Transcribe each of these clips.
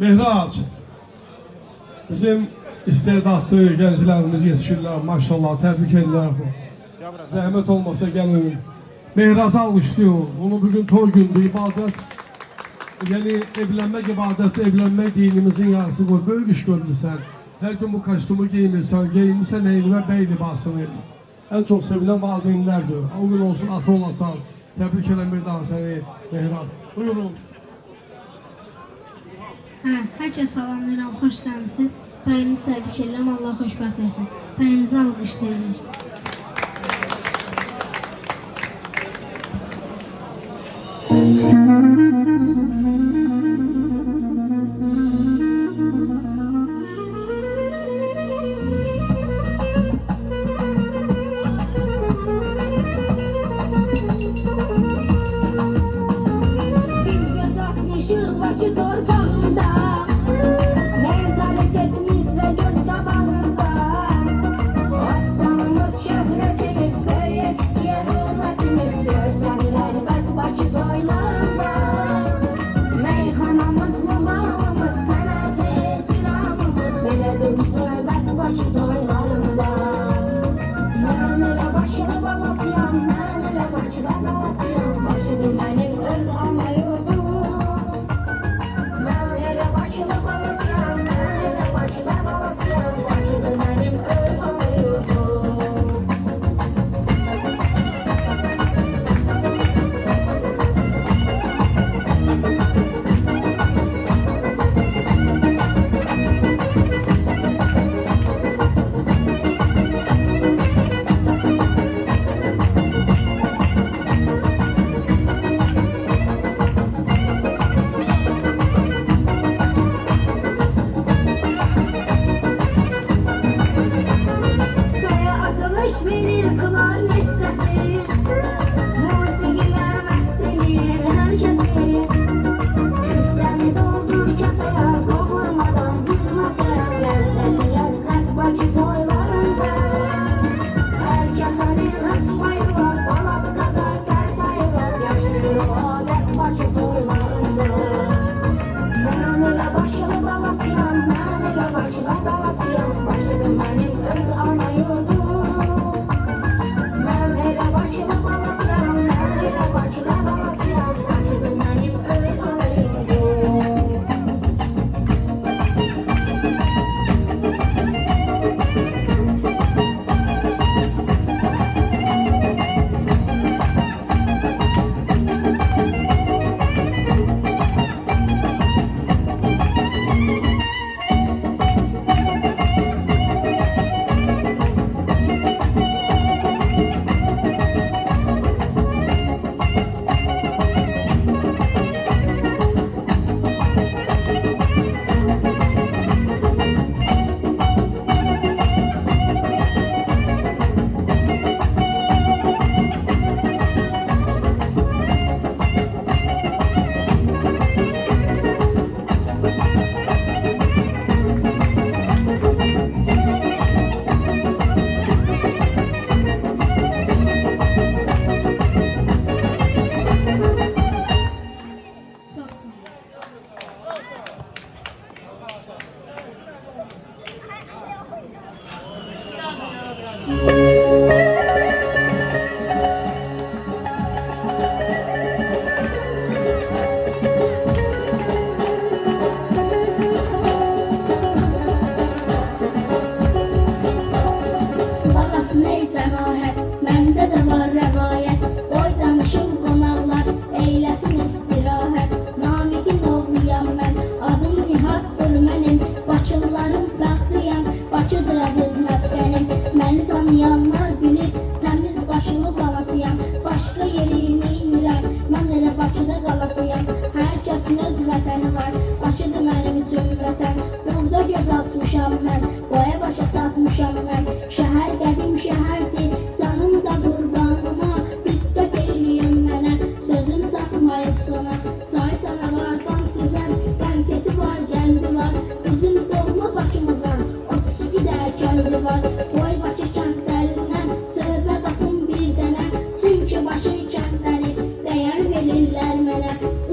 Mehrac, bizim istedadlı gənclərimiz yetişirlər, maşallah, təbrik edirlər. Zəhmət olmasa gəlin. Mehrac almışlıyor, bunu bugün toy gündür, ibadət. Yani evlenmek ibadet, evlenmek dinimizin yarısı koy. Böyük iş görmüşsən. Her gün bu kostyumu giyinmişsən eynime bey libasını. En çok sevilen valideynlerdir. O gün olsun, atı olasan. Tebrik ederim bir daha seni Mehrac. Buyurun. Herkes salamlayıram, hoş gəlmişsiniz. Bəyimiz təbrik edirəm, Allah xoşbəxt etsin. Bəyimizi alqışlayırıq.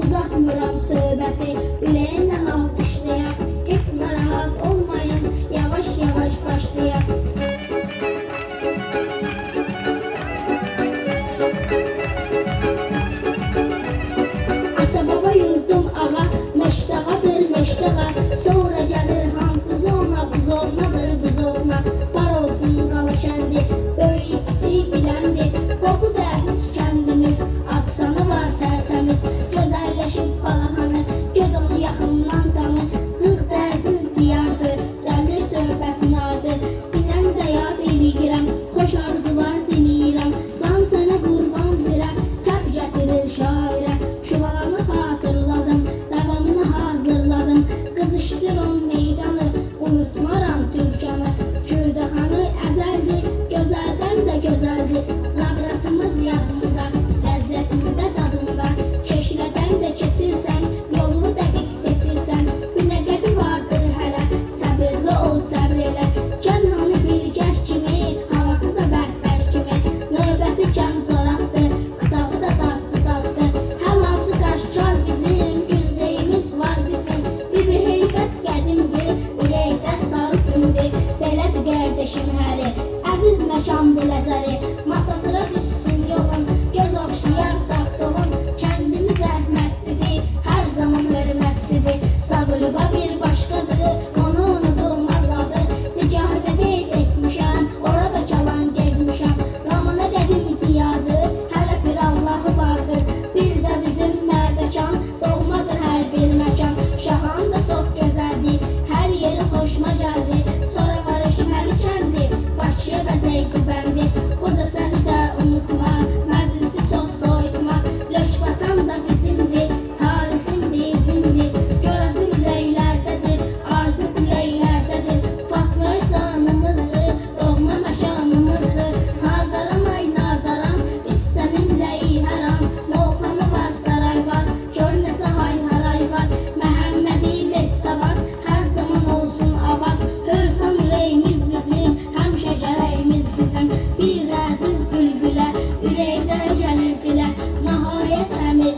Uzatmıram söhbəti, ürəyimlə alqışlayan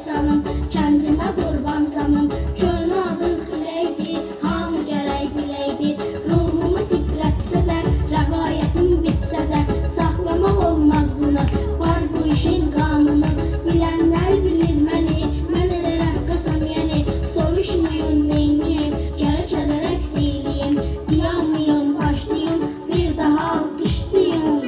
canım, kəndimə qurban canım. Köyün adı xiləydi, hamı gərək biləydi. Ruhumu titrətsə də, rəvayətim bitsə də, saxlamaq olmaz bunu, var bu işin qanunu. Bilənlər bilir məni, mən edərəm qasam yəni. Soruşmayın neyniyim, gərək edərək siliyim. Diyamıyım, başlayım, bir daha alqışlayım.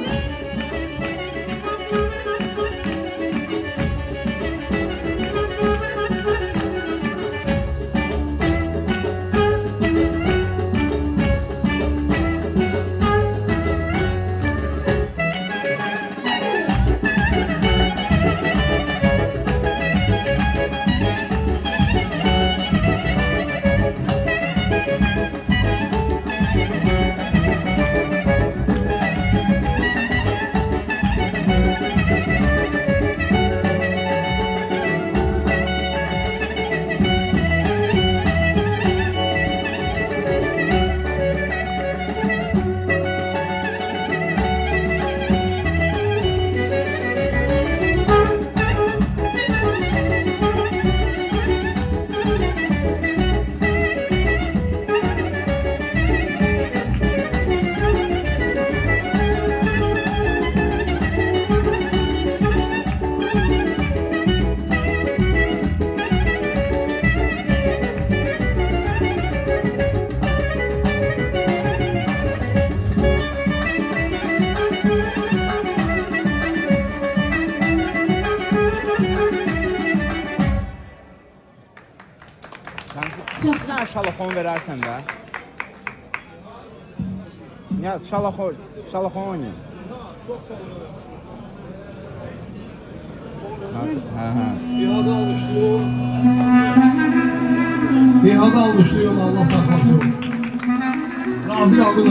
Çox sağ Nə şalafon verərsən də? Ya şalafon oynayın. İhada almışlıyor. İhada almışlıyor, Allah saxlasın. Razı qaldın.